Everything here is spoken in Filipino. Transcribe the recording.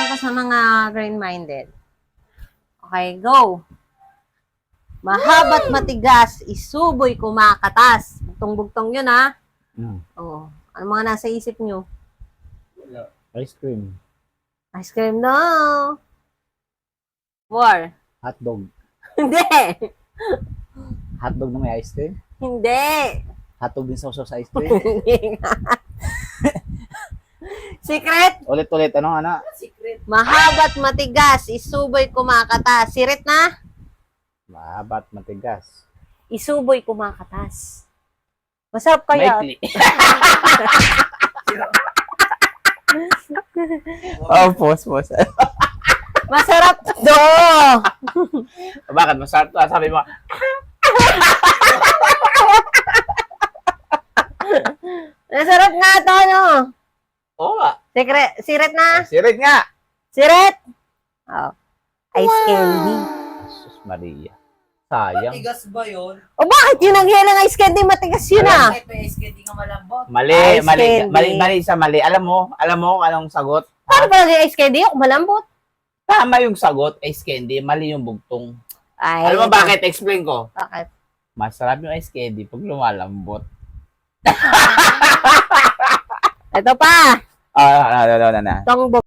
to sa mga green-minded. Okay, go. Mahaba't matigas, isuboy kumakatas. Bugtong-bugtong yun, ha? Oo. Ano mga nasa isip nyo? Ice cream. Ice cream, no. 4. Hotdog. Hindi. Hotdog na may ice cream? Hindi. Hotdog din sa sauce sa ice cream? Hindi nga. Secret? Ulit-ulit. Anong ano? Mahaba't matigas, isuboy kumakatas. Sirit na? Mahabat, matigas. Isuboy kumakatas. Masarap kaya. Maikli. Oh, pause. Masarap to. Bakit? Masarap to. Sabi mo, Masarap nga to, no? oo nga. Sirit na? Sirit nga. Sirit? Oh. Ice candy. Jesus Maria. Sayang. Matigas ba yun? O bakit yun ang hilang ice candy? Matigas yun ah. Kahit may ice candy nga malambot. Mali, Ice mali, candy. mali sa mali. Alam mo anong sagot? Paano ba yung ice candy? Yung malambot. Tama yung sagot, ice candy. Mali yung bugtong. Ay, Alam mo bakit? Explain ko. Bakit? Masarap yung ice candy pag lumalambot. Ito pa. Ah, Tong